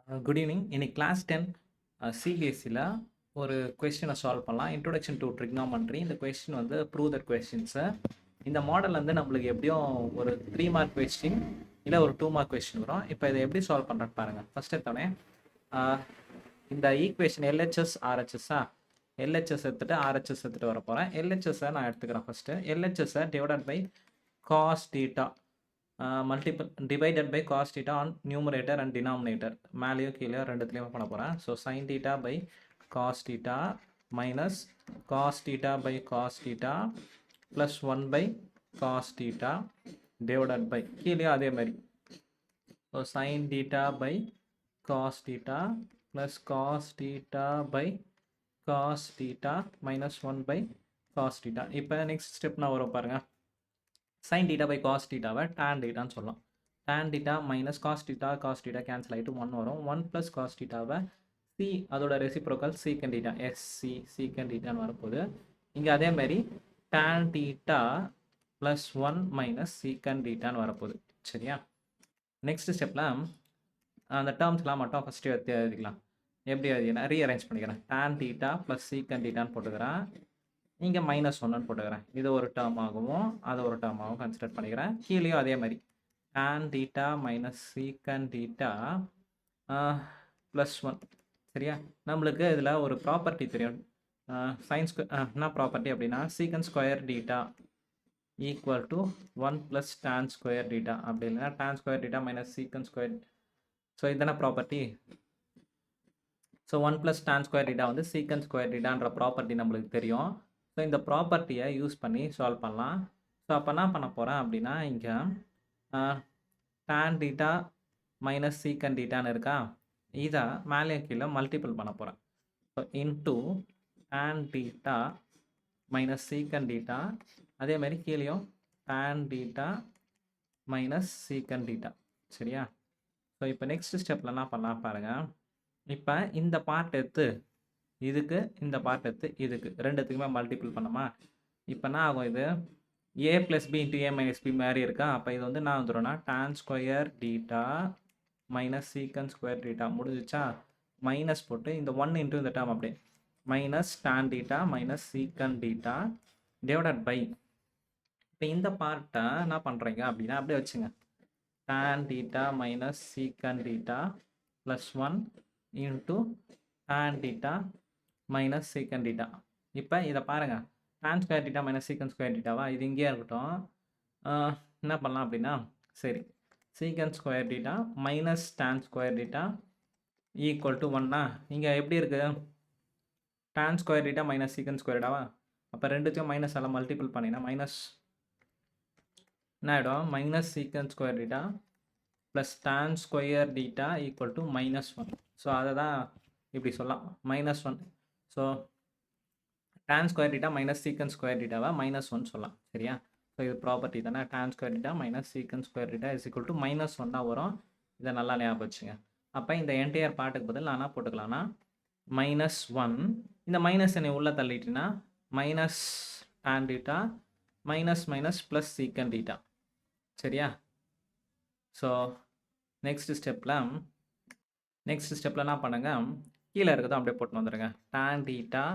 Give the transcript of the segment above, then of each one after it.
Good evening. இன்னைக்கு class 10 சிபிஎஸ்சியில் ஒரு கொஸ்டினை சால்வ் பண்ணலாம். Introduction to trigonometry. இந்த கொஸ்டின் வந்து ப்ரூவ் தட் கொஸ்டின்ஸை இந்த மாடல் வந்து நம்மளுக்கு எப்படியும் ஒரு 3 மார்க் கொஸ்டின் இல்லை ஒரு 2 மார்க் கொஸ்டின் வரும். இப்போ இதை எப்படி சால்வ் பண்ணுறேன்னு பாருங்கள். ஃபஸ்ட் எடுத்தோடனே இந்த ஈக்குவேஷன் எல்ஹெச்எஸ் ஆர்ஹெச்எஸ்ஸா எல்ஹெச்எஸ் எடுத்துகிட்டு ஆர்ஹெச்எஸ் எடுத்துகிட்டு வர போகிறேன். எல்ஹெச்எஸ்ஸை நான் எடுத்துக்கிறேன். ஃபஸ்ட்டு எல்ஹெச்எஸ்ஸை divided by cos theta multiple divided by cos theta on numerator and denominator மேலேயும் கீழே ரெண்டுத்துலேயுமே பண்ண போகிறேன். So sin theta by cos theta minus cos theta by cos theta plus 1 by cos theta divided by கீழேயும் அதே மாதிரி. So sin theta by cos theta plus cos theta by cos theta minus 1 by cos theta. இப்போ next step நான் வரும் பாருங்கள். sin theta by cos theta tan theta ன்னு சொல்லலாம். tan theta minus cos theta cancel ஆகிட்டு 1 வரும். 1 plus cos theta c அதோட reciprocal secant theta sc secant theta வரப்போகுது. இங்கே அதே மாதிரி tan theta plus 1 minus secant theta வரப்போகுது. சரியா? நெக்ஸ்ட் ஸ்டெப்பில் அந்த டேர்ம்ஸ்லாம் மட்டும் ஃபஸ்ட்டு எழுதிக்கலாம். எப்படி எழுதினா ரீஅரேஞ்ச் பண்ணிக்கிறேன். tan theta plus secant theta போட்டுக்கிறேன். இங்கே -1 போட்டுக்கிறேன். இது ஒரு டேர்ம் ஆகவும் அதை ஒரு டேர்மாகவும் கன்சிடர் பண்ணிக்கிறேன். கீழேயும் அதே மாதிரி tan theta minus secant theta +1. சரியா? நம்மளுக்கு இதில் ஒரு ப்ராப்பர்ட்டி தெரியும். சயின்ஸ் என்ன ப்ராப்பர்ட்டி அப்படின்னா secant square theta equal to 1 + tan square theta அப்படி இல்லைன்னா tan square theta minus secant square. So இதுதானே property. So 1 + tan square theta வந்து secant square thetaன்ற ப்ராப்பர்ட்டி நம்மளுக்கு தெரியும். ஸோ இந்த ப்ராப்பர்ட்டியை யூஸ் பண்ணி சால்வ் பண்ணலாம். ஸோ அப்போ என்ன பண்ண போகிறேன் அப்படின்னா இங்கே tan theta minus secant thetaன்னு இருக்கா, இதை மேலே கீழே மல்டிபிள் பண்ண போகிறேன். So into tan theta minus secant theta, அதே மாதிரி கீழேயும் tan theta minus secant theta. சரியா? ஸோ இப்போ நெக்ஸ்ட் ஸ்டெப்பில் என்ன பண்ணலாம் பாருங்கள். இப்போ இந்த பார்ட் எடுத்து இதுக்கு இந்த பார்ட் எடுத்து இதுக்கு ரெண்டுத்துக்குமே மல்டிபிள் பண்ணோமா. இப்போ என்ன ஆகும், இது a + b × a - b மாதிரி இருக்கா. அப்போ இது வந்து நான் வந்துடும்னா tan square theta minus secant square theta முடிஞ்சிச்சா. மைனஸ் போட்டு இந்த 1 இன்ட்டு இந்த டேர்ம் அப்படியே minus tan theta minus secant theta divided by. இப்போ இந்த பார்ட்டை என்ன பண்ணுறீங்க அப்படின்னா அப்படியே வச்சுங்க. tan theta minus secant theta plus 1 into tan theta minus secant theta. இப்போ இதை பாருங்கள். tan square theta minus secant square theta இது இங்கேயே இருக்கட்டும். என்ன பண்ணலாம் அப்படின்னா சரி secant square theta minus tan square theta equal to 1னா இங்கே எப்படி இருக்குது, tan square theta minus secant square theta. அப்போ ரெண்டுத்தையும் மைனஸ் எல்லாம் மல்டிபிள் பண்ணினா மைனஸ் என்ன ஆகிடும், minus secant square theta plus tan square theta equal to -1. So அதை தான் இப்படி சொல்லலாம் -1. So tan square theta minus secant square theta -1 சொல்லலாம். சரியா? ஸோ இது ப்ராப்பர்ட்டி தானே. tan square theta minus secant square theta is equal to -1 தான் வரும். இதை நல்லா ஞாபகம் வச்சுங்க. அப்போ இந்த என்டையர் பார்ட்டுக்கு பதில் நான் என்ன போட்டுக்கலாம்னா -1. இந்த மைனஸ் என்னை உள்ளே தள்ளிட்டுனா minus tan theta minus plus secant theta. சரியா? ஸோ நெக்ஸ்ட் ஸ்டெப்பில் என்ன பண்ணுங்க, கீழே இருக்கிறதும் அப்படியே போட்டு வந்துடுங்க. tan theta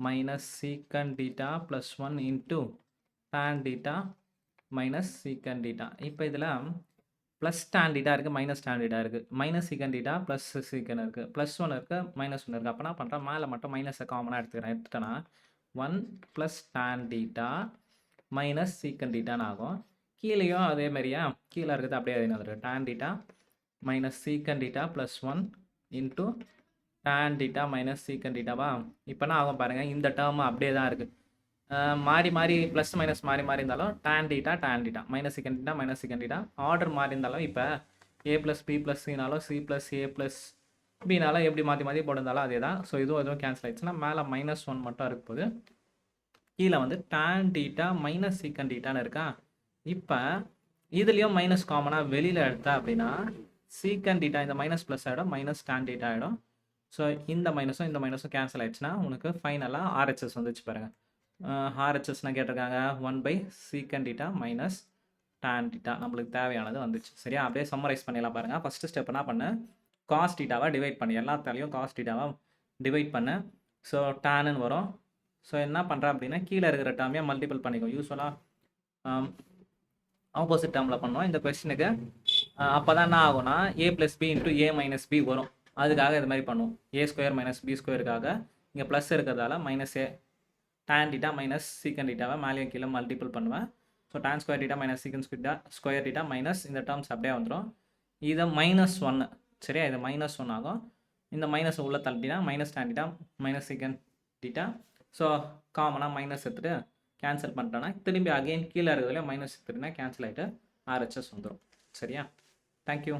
minus secant theta plus 1 into tan theta minus secant theta. இப்போ இதில் ப்ளஸ் tan theta இருக்குது, மைனஸ் tan theta இருக்குது, minus secant theta plus secant இருக்குது, +1 இருக்குது, -1 இருக்குது. அப்போ என்ன பண்ணுறேன், மேலே மட்டும் மைனஸை காமனாக எடுத்துட்டேன்னா 1 + tan theta minus secant thetaன்னு ஆகும். கீழேயும் அதே மாதிரியா கீழே இருக்குது அப்படியே வந்துருக்கு. tan theta minus secant theta plus 1 into tan theta minus secant theta. இப்போ என்ன ஆகும் பாருங்கள், இந்த டேர்ம் அப்படியே தான் இருக்குது. மாறி ப்ளஸ் மைனஸ் மாறி இருந்தாலும் tan theta minus secant theta order மாறி இருந்தாலும் இப்போ a + b + cனாலும் c + a + bனாலும் எப்படி மாற்றி போட்டிருந்தாலும் அதே தான். ஸோ இதுவும் கேன்சல் ஆகிடுச்சுன்னா மேலே -1 மட்டும் இருக்க போது. கீழே வந்து tan theta minus secant thetaன்னு இருக்கா. இப்போ இதுலேயும் மைனஸ் காமனாக வெளியில் எடுத்தா அப்படின்னா secant theta இந்த மைனஸ் ப்ளஸ் ஆகிடும், மைனஸ் tan theta ஆகிடும். ஸோ இந்த மைனஸும் கேன்சல் ஆகிடுச்சுன்னா உனக்கு ஃபைனலாக ஆர்ஹெச்எஸ் வந்துச்சு பாருங்கள். ஆர்ஹெச்எஸ்னால் கேட்டிருக்காங்க 1 / secant theta minus tan theta நம்மளுக்கு தேவையானது வந்துச்சு. சரியா? அப்படியே சம்மரைஸ் பண்ணிடலாம் பாருங்கள். ஃபஸ்ட்டு ஸ்டெப் என்ன பண்ணு, காஸ் டீட்டாவை டிவைட் பண்ணு, எல்லாத்தாலையும் காஸ் டீட்டாவை டிவைட் பண்ணு. ஸோ டேனுன்னு வரும். ஸோ என்ன பண்ணுறேன் அப்படின்னா கீழே இருக்கிற டேர்மையாக மல்டிபிள் பண்ணிக்கோ. யூஸ்வலாக ஆப்போசிட் டேர்மில் பண்ணுவோம் இந்த கொஸ்டினுக்கு. அப்போ தான் என்ன ஆகும்னா a + b × a - b வரும். அதுக்காக இது மாதிரி பண்ணுவோம். a² - b²க்காக இங்கே ப்ளஸ் இருக்கிறதால -a tan θ மைனஸ் சீக்கன் டீட்டாவை மேலேயும் கீழே மல்டிபிள் பண்ணுவேன். ஸோ tan² θ மைனஸ் சீக்கன் ஸ்கொயர் டீட்டா மைனஸ் இந்த டேர்ம்ஸ் அப்படியே வந்துடும். இதை -1 சரியா, இது -1 ஆகும். இந்த மைனஸ் உள்ள தள்ளிட்டா -tan θ மைனஸ் சீக்கன் டீட்டா. ஸோ காமனாக மைனஸ் எடுத்துகிட்டு கேன்சல் பண்ணிட்டோன்னா திரும்பி அகெயின் கீழே இருக்கிறதுல மைனஸ் எடுத்துட்டுனா கேன்சல் ஆகிட்டு RHS வந்துடும். சரியா, தேங்க்யூ.